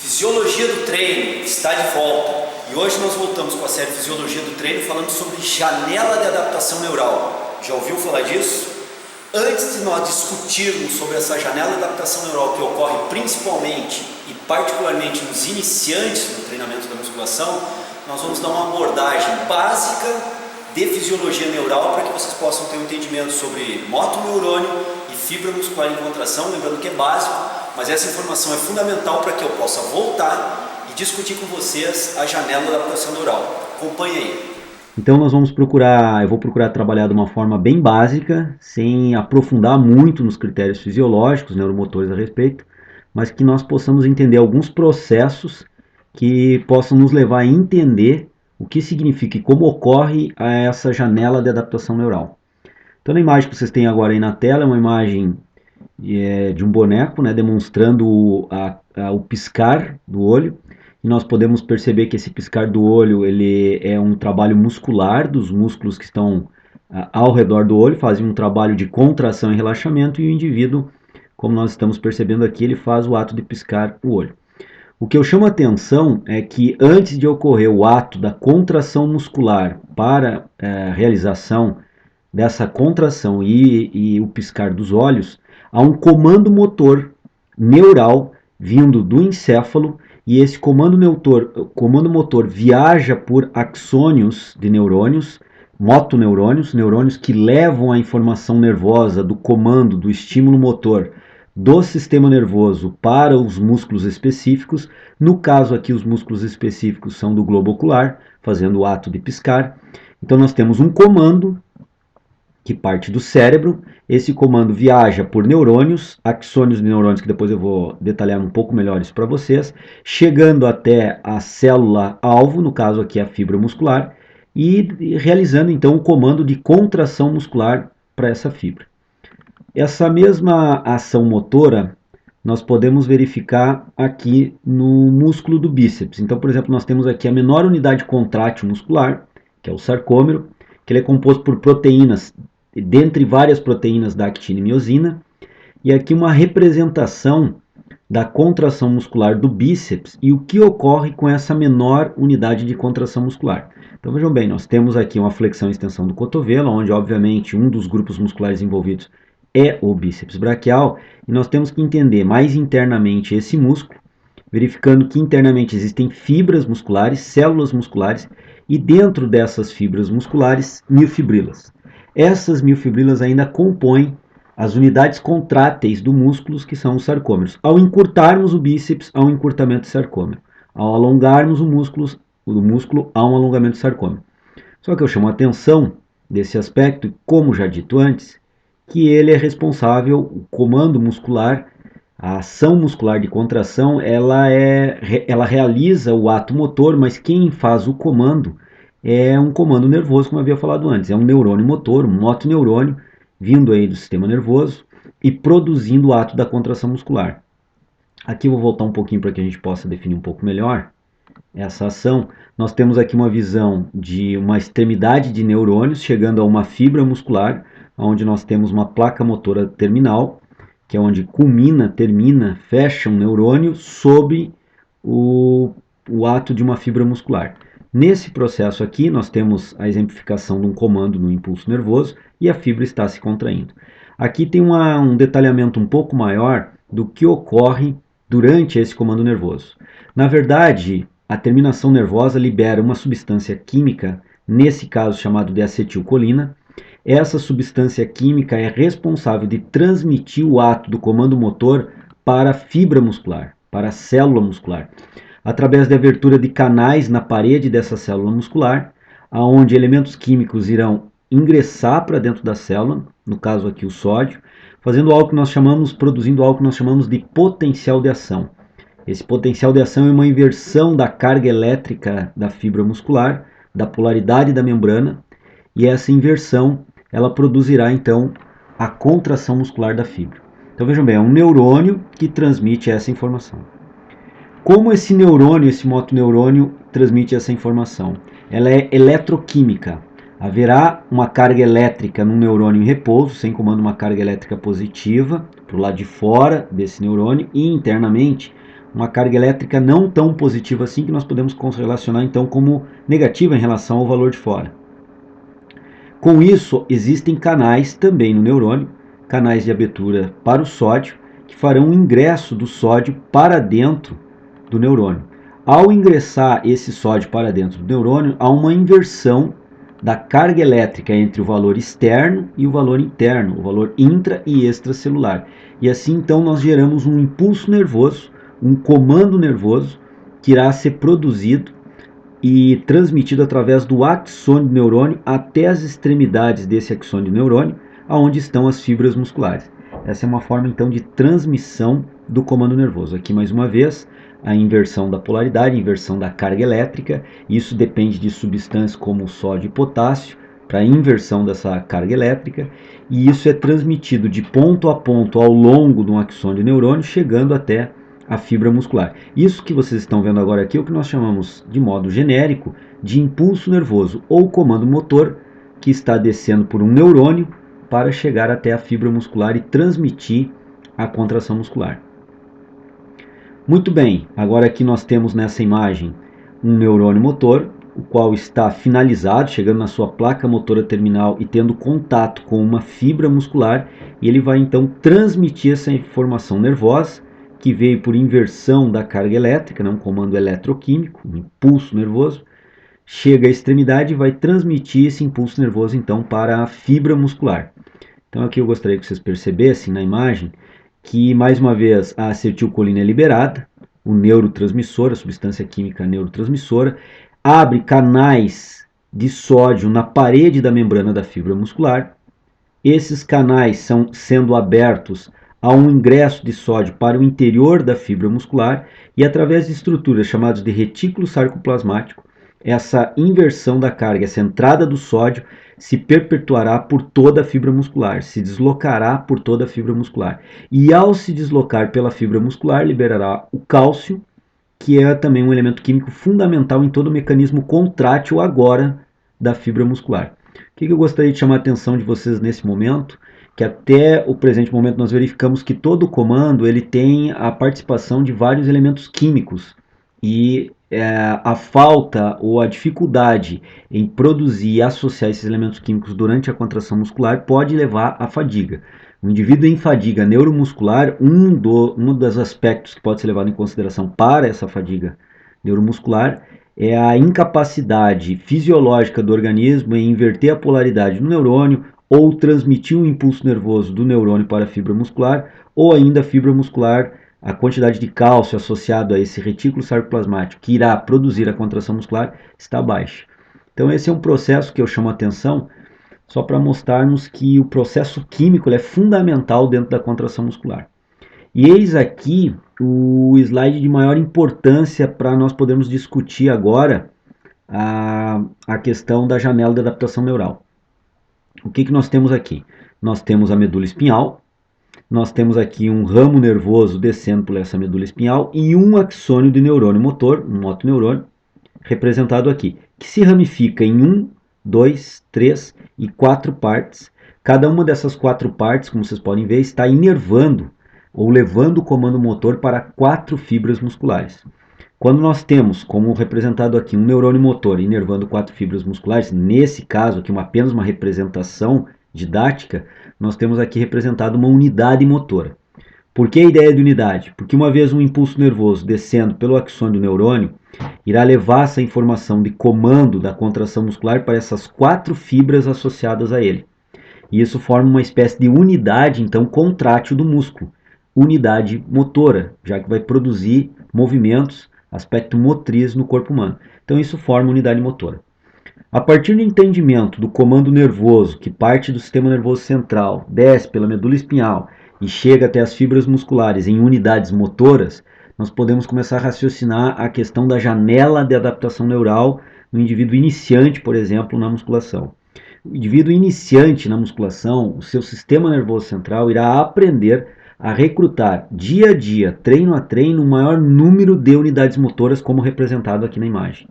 Fisiologia do treino está de volta e hoje nós voltamos com a série Fisiologia do treino falando sobre janela de adaptação neural. Já ouviu falar disso? Antes de nós discutirmos sobre essa janela de adaptação neural que ocorre principalmente e particularmente nos iniciantes do treinamento da musculação, nós vamos dar uma abordagem básica de fisiologia neural para que vocês possam ter um entendimento sobre motoneurônio e fibra muscular em contração, lembrando que é básico. Mas essa informação é fundamental para que eu possa voltar e discutir com vocês a janela da adaptação neural. Acompanhe aí. Então eu vou procurar trabalhar de uma forma bem básica, sem aprofundar muito nos critérios fisiológicos, neuromotores a respeito, mas que nós possamos entender alguns processos que possam nos levar a entender o que significa e como ocorre essa janela de adaptação neural. Então a imagem que vocês têm agora aí na tela é uma imagem de um boneco, né, demonstrando o piscar do olho. E nós podemos perceber que esse piscar do olho ele é um trabalho muscular dos músculos que estão ao redor do olho, fazem um trabalho de contração e relaxamento, e o indivíduo, como nós estamos percebendo aqui, ele faz o ato de piscar o olho. O que eu chamo a atenção é que antes de ocorrer o ato da contração muscular para a realização dessa contração e o piscar dos olhos, há um comando motor neural vindo do encéfalo, e esse comando motor viaja por axônios de neurônios, motoneurônios, neurônios que levam a informação nervosa do comando, do estímulo motor do sistema nervoso para os músculos específicos. No caso aqui, os músculos específicos são do globo ocular, fazendo o ato de piscar. Então nós temos um comando que parte do cérebro. Esse comando viaja por neurônios, axônios de neurônios, que depois eu vou detalhar um pouco melhor isso para vocês, chegando até a célula-alvo, no caso aqui a fibra muscular, e realizando então o comando de contração muscular para essa fibra. Essa mesma ação motora nós podemos verificar aqui no músculo do bíceps. Então, por exemplo, nós temos aqui a menor unidade contrátil muscular, que é o sarcômero, que ele é composto por proteínas, dentre várias proteínas da actina e miosina, e aqui uma representação da contração muscular do bíceps e o que ocorre com essa menor unidade de contração muscular. Então vejam bem, nós temos aqui uma flexão e extensão do cotovelo, onde obviamente um dos grupos musculares envolvidos é o bíceps braquial, e nós temos que entender mais internamente esse músculo, verificando que internamente existem fibras musculares, células musculares, e dentro dessas fibras musculares, miofibrilas. Essas miofibrilas ainda compõem as unidades contráteis do músculo, que são os sarcômeros. Ao encurtarmos o bíceps, há um encurtamento do sarcômero. Ao alongarmos o músculo, há um alongamento do sarcômero. Só que eu chamo a atenção desse aspecto, como já dito antes, que ele é responsável, o comando muscular, a ação muscular de contração, ela realiza o ato motor, mas quem faz o comando é um comando nervoso, como eu havia falado antes. É um neurônio motor, um motoneurônio, vindo aí do sistema nervoso e produzindo o ato da contração muscular. Aqui eu vou voltar um pouquinho para que a gente possa definir um pouco melhor essa ação. Nós temos aqui uma visão de uma extremidade de neurônios chegando a uma fibra muscular, onde nós temos uma placa motora terminal, que é onde termina, fecha um neurônio sobre o ato de uma fibra muscular. Nesse processo aqui, nós temos a exemplificação de um comando no impulso nervoso e a fibra está se contraindo. Aqui tem um detalhamento um pouco maior do que ocorre durante esse comando nervoso. Na verdade, a terminação nervosa libera uma substância química, nesse caso chamado de acetilcolina. Essa substância química é responsável de transmitir o ato do comando motor para a fibra muscular, para a célula muscular, através da abertura de canais na parede dessa célula muscular, onde elementos químicos irão ingressar para dentro da célula, no caso aqui o sódio, produzindo algo que nós chamamos de potencial de ação. Esse potencial de ação é uma inversão da carga elétrica da fibra muscular, da polaridade da membrana, e essa inversão ela produzirá então a contração muscular da fibra. Então vejam bem, é um neurônio que transmite essa informação. Como esse neurônio, esse motoneurônio, transmite essa informação? Ela é eletroquímica. Haverá uma carga elétrica no neurônio em repouso, sem comando uma carga elétrica positiva, para o lado de fora desse neurônio, e internamente uma carga elétrica não tão positiva assim, que nós podemos correlacionar então como negativa em relação ao valor de fora. Com isso, existem canais também no neurônio, canais de abertura para o sódio, que farão o ingresso do sódio para dentro do neurônio. Ao ingressar esse sódio para dentro do neurônio, há uma inversão da carga elétrica entre o valor externo e o valor interno, o valor intra e extracelular. E assim então nós geramos um impulso nervoso, um comando nervoso que irá ser produzido e transmitido através do axônio do neurônio até as extremidades desse axônio do neurônio, aonde estão as fibras musculares. Essa é uma forma então de transmissão do comando nervoso. Aqui mais uma vez a inversão da polaridade, a inversão da carga elétrica. Isso depende de substâncias como o sódio e potássio para a inversão dessa carga elétrica, e isso é transmitido de ponto a ponto ao longo de um axônio do neurônio, chegando até a fibra muscular. Isso que vocês estão vendo agora aqui é o que nós chamamos, de modo genérico, de impulso nervoso ou comando motor, que está descendo por um neurônio para chegar até a fibra muscular e transmitir a contração muscular. Muito bem, agora aqui nós temos nessa imagem um neurônio motor, o qual está finalizado, chegando na sua placa motora terminal e tendo contato com uma fibra muscular, e ele vai então transmitir essa informação nervosa, que veio por inversão da carga elétrica, um comando eletroquímico, um impulso nervoso, chega à extremidade e vai transmitir esse impulso nervoso então para a fibra muscular. Então aqui eu gostaria que vocês percebessem na imagem que, mais uma vez, a acetilcolina é liberada, o neurotransmissor, a substância química neurotransmissora, abre canais de sódio na parede da membrana da fibra muscular. Esses canais são sendo abertos a um ingresso de sódio para o interior da fibra muscular, e através de estruturas chamadas de retículo sarcoplasmático, essa inversão da carga, essa entrada do sódio, se perpetuará por toda a fibra muscular, se deslocará por toda a fibra muscular. E ao se deslocar pela fibra muscular, liberará o cálcio, que é também um elemento químico fundamental em todo o mecanismo contrátil agora da fibra muscular. O que eu gostaria de chamar a atenção de vocês nesse momento? Que até o presente momento nós verificamos que todo o comando ele tem a participação de vários elementos químicos, e a falta ou a dificuldade em produzir e associar esses elementos químicos durante a contração muscular pode levar à fadiga. O indivíduo em fadiga neuromuscular, um dos aspectos que pode ser levado em consideração para essa fadiga neuromuscular é a incapacidade fisiológica do organismo em inverter a polaridade do neurônio, ou transmitir um impulso nervoso do neurônio para a fibra muscular, ou ainda a fibra muscular, a quantidade de cálcio associado a esse retículo sarcoplasmático que irá produzir a contração muscular está baixa. Então esse é um processo que eu chamo a atenção só para mostrarmos que o processo químico é fundamental dentro da contração muscular. E eis aqui o slide de maior importância para nós podermos discutir agora a questão da janela de adaptação neural. O que nós temos aqui? Nós temos a medula espinhal, nós temos aqui um ramo nervoso descendo por essa medula espinhal e um axônio de neurônio motor, um motoneurônio, representado aqui, que se ramifica em 1, 2, 3 e 4 partes. Cada uma dessas 4 partes, como vocês podem ver, está inervando ou levando o comando motor para 4 fibras musculares. Quando nós temos, como representado aqui, um neurônio motor inervando 4 fibras musculares, nesse caso aqui apenas uma representação didática, nós temos aqui representado uma unidade motora. Por que a ideia de unidade? Porque uma vez um impulso nervoso descendo pelo axônio do neurônio, irá levar essa informação de comando da contração muscular para essas 4 fibras associadas a ele. E isso forma uma espécie de unidade, então, contrátil do músculo. Unidade motora, já que vai produzir movimentos, aspecto motriz no corpo humano. Então isso forma unidade motora. A partir do entendimento do comando nervoso, que parte do sistema nervoso central, desce pela medula espinhal e chega até as fibras musculares em unidades motoras, nós podemos começar a raciocinar a questão da janela de adaptação neural no indivíduo iniciante, por exemplo, na musculação. O indivíduo iniciante na musculação, o seu sistema nervoso central irá aprender a recrutar dia a dia, treino a treino, um maior número de unidades motoras, como representado aqui na imagem.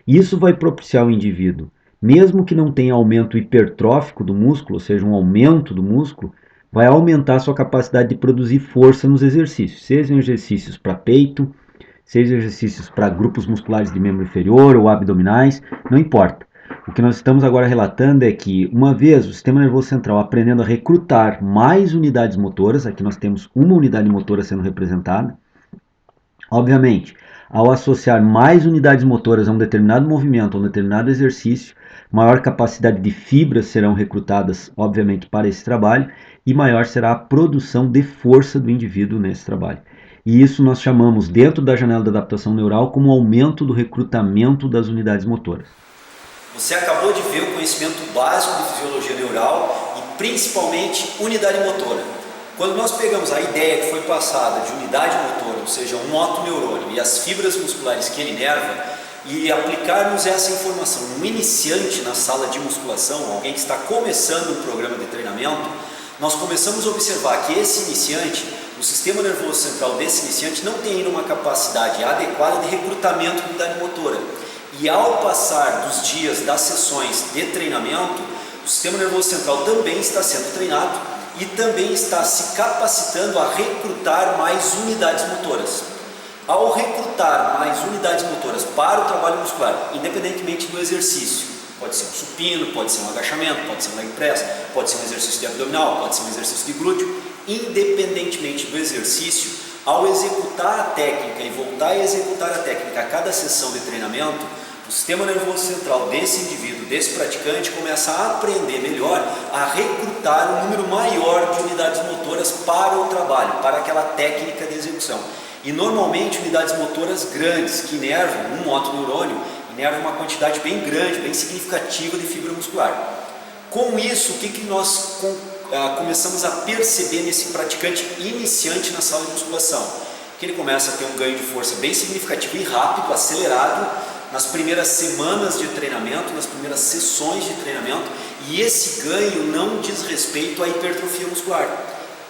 Isso vai propiciar ao indivíduo, mesmo que não tenha aumento hipertrófico do músculo, ou seja, um aumento do músculo, vai aumentar a sua capacidade de produzir força nos exercícios, sejam exercícios para peito, seja exercícios para grupos musculares de membro inferior ou abdominais, não importa. O que nós estamos agora relatando é que, uma vez o sistema nervoso central aprendendo a recrutar mais unidades motoras, aqui nós temos uma unidade motora sendo representada, obviamente, ao associar mais unidades motoras a um determinado movimento, a um determinado exercício, maior capacidade de fibras serão recrutadas, obviamente, para esse trabalho e maior será a produção de força do indivíduo nesse trabalho. E isso nós chamamos, dentro da janela da adaptação neural, como aumento do recrutamento das unidades motoras. Você acabou de ver o conhecimento básico de fisiologia neural e principalmente unidade motora. Quando nós pegamos a ideia que foi passada de unidade motora, ou seja, um motoneurônio e as fibras musculares que ele inerva, e aplicarmos essa informação no iniciante na sala de musculação, alguém que está começando um programa de treinamento, nós começamos a observar que esse iniciante, o sistema nervoso central desse iniciante não tem ainda uma capacidade adequada de recrutamento de unidade motora. E ao passar dos dias das sessões de treinamento, o sistema nervoso central também está sendo treinado e também está se capacitando a recrutar mais unidades motoras. Ao recrutar mais unidades motoras para o trabalho muscular, independentemente do exercício, pode ser um supino, pode ser um agachamento, pode ser um leg press, pode ser um exercício de abdominal, pode ser um exercício de glúteo, independentemente do exercício, ao executar a técnica e voltar a executar a técnica a cada sessão de treinamento, o sistema nervoso central desse indivíduo, desse praticante, começa a aprender melhor a recrutar um número maior de unidades motoras para o trabalho, para aquela técnica de execução. E normalmente unidades motoras grandes, que inervam um motoneurônio, inervam uma quantidade bem grande, bem significativa de fibra muscular. Com isso, o que nós começamos a perceber nesse praticante iniciante na sala de musculação? Que ele começa a ter um ganho de força bem significativo e rápido, acelerado, nas primeiras semanas de treinamento, nas primeiras sessões de treinamento, e esse ganho não diz respeito à hipertrofia muscular.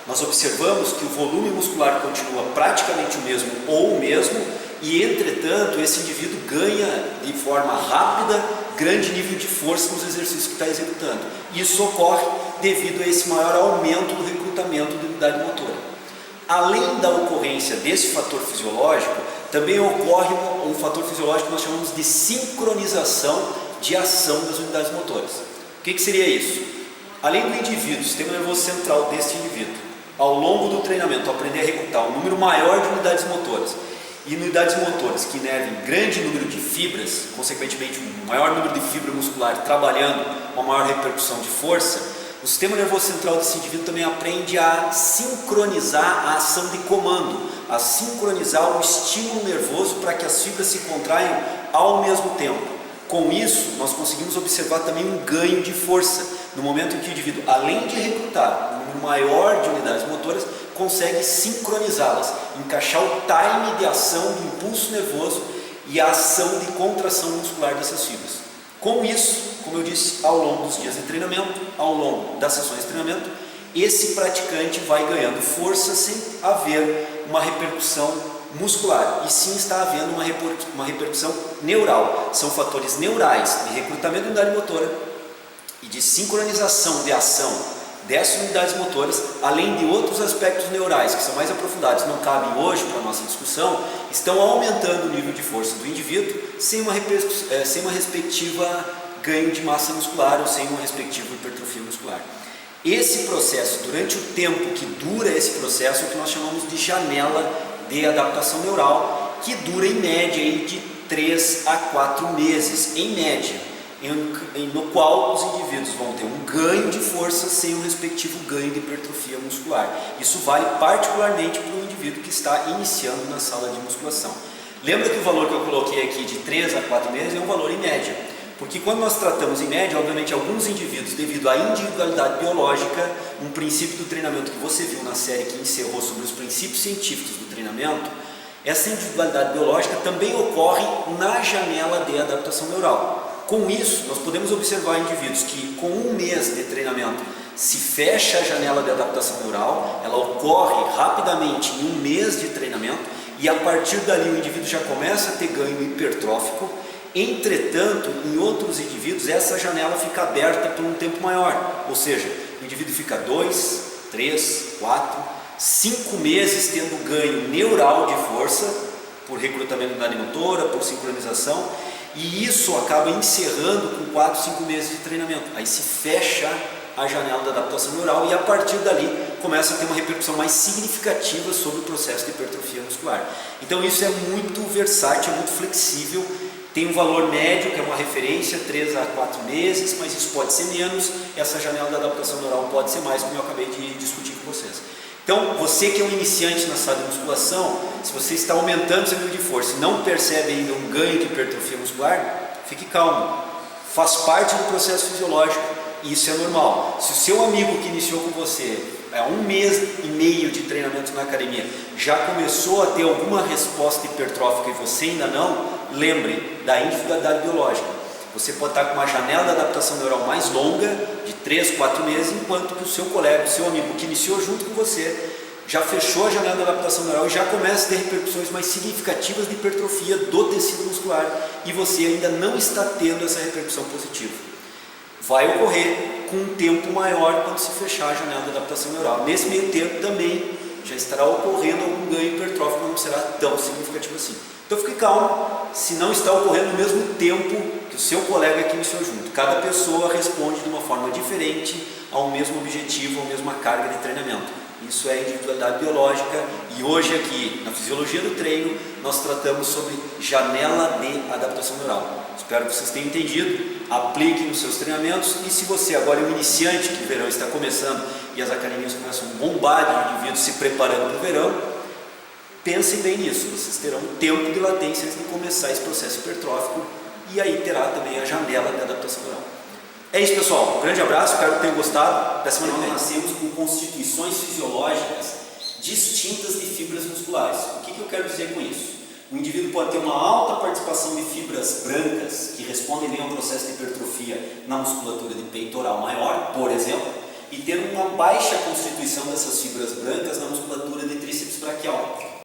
Nós observamos que o volume muscular continua praticamente o mesmo ou o mesmo, e entretanto esse indivíduo ganha de forma rápida grande nível de força nos exercícios que está executando. Isso ocorre devido a esse maior aumento do recrutamento de unidade motora. Além da ocorrência desse fator fisiológico, também ocorre um fator fisiológico que nós chamamos de sincronização de ação das unidades motoras. O que seria isso? Além do indivíduo, o sistema nervoso central desse indivíduo, ao longo do treinamento, aprender a recrutar um número maior de unidades motoras, e unidades motoras que inervem grande número de fibras, consequentemente um maior número de fibra muscular trabalhando uma maior repercussão de força, o sistema nervoso central desse indivíduo também aprende a sincronizar a ação de comando, a sincronizar o estímulo nervoso para que as fibras se contraiam ao mesmo tempo. Com isso, nós conseguimos observar também um ganho de força, no momento em que o indivíduo, além de recrutar um número maior de unidades motoras, consegue sincronizá-las, encaixar o time de ação do impulso nervoso e a ação de contração muscular dessas fibras. Com isso, como eu disse, ao longo dos dias de treinamento, ao longo das sessões de treinamento, esse praticante vai ganhando força sem haver uma repercussão muscular, e sim está havendo uma repercussão neural. São fatores neurais de recrutamento de unidade motora e de sincronização de ação dessas unidades motoras, além de outros aspectos neurais que são mais aprofundados, não cabem hoje para a nossa discussão, estão aumentando o nível de força do indivíduo sem uma respectiva ganho de massa muscular ou sem uma respectiva hipertrofia muscular. Esse processo, durante o tempo que dura esse processo, é o que nós chamamos de janela de adaptação neural, que dura em média de 3 a 4 meses, em média, no qual os indivíduos vão ter um ganho de força sem um respectivo ganho de hipertrofia muscular. Isso vale particularmente para o indivíduo que está iniciando na sala de musculação. Lembra que o valor que eu coloquei aqui de 3 a 4 meses é um valor em média, porque quando nós tratamos em média, obviamente alguns indivíduos, devido à individualidade biológica, um princípio do treinamento que você viu na série que encerrou sobre os princípios científicos do treinamento, essa individualidade biológica também ocorre na janela de adaptação neural. Com isso, nós podemos observar indivíduos que com um mês de treinamento se fecha a janela de adaptação neural, ela ocorre rapidamente em um mês de treinamento, e a partir dali o indivíduo já começa a ter ganho hipertrófico. Entretanto, em outros indivíduos, essa janela fica aberta por um tempo maior, ou seja, o indivíduo fica 2, 3, 4, 5 meses tendo ganho neural de força por recrutamento da motora, por sincronização, e isso acaba encerrando com 4, 5 meses de treinamento. Aí se fecha a janela da adaptação neural e a partir dali começa a ter uma repercussão mais significativa sobre o processo de hipertrofia muscular. Então isso é muito versátil, é muito flexível, tem um valor médio que é uma referência, 3 a 4 meses, mas isso pode ser menos, essa janela da adaptação neural pode ser mais, como eu acabei de discutir com vocês. Então, você que é um iniciante na sala de musculação, se você está aumentando seu nível de força e não percebe ainda um ganho de hipertrofia muscular, fique calmo, faz parte do processo fisiológico e isso é normal. Se o seu amigo que iniciou com você há 1 mês e meio de treinamento na academia já começou a ter alguma resposta hipertrófica e você ainda não, lembre da individualidade biológica. Você pode estar com uma janela de adaptação neural mais longa, de 3, 4 meses, enquanto que o seu colega, o seu amigo que iniciou junto com você, já fechou a janela de adaptação neural e já começa a ter repercussões mais significativas de hipertrofia do tecido muscular e você ainda não está tendo essa repercussão positiva. Vai ocorrer com um tempo maior quando se fechar a janela de adaptação neural. Nesse meio tempo também já estará ocorrendo algum ganho hipertrófico, mas não será tão significativo assim. Então fique calmo, se não está ocorrendo no mesmo tempo que o seu colega que iniciou junto. Cada pessoa responde de uma forma diferente ao mesmo objetivo, à mesma carga de treinamento. Isso é individualidade biológica e hoje aqui na Fisiologia do Treino nós tratamos sobre janela de adaptação neural. Espero que vocês tenham entendido, apliquem nos seus treinamentos e se você agora é um iniciante que o verão está começando e as academias começam a bombar de indivíduos se preparando para o verão, pensem bem nisso, vocês terão um tempo de latência antes de começar esse processo hipertrófico e aí terá também a janela de adaptação neural. É isso, pessoal, um grande abraço, espero que tenham gostado. Da semana que vem nascemos com constituições fisiológicas distintas de fibras musculares. O que eu quero dizer com isso? O indivíduo pode ter uma alta participação de fibras brancas que respondem bem ao processo de hipertrofia na musculatura de peitoral maior, por exemplo, e ter uma baixa constituição dessas fibras brancas na musculatura de tríceps braquial.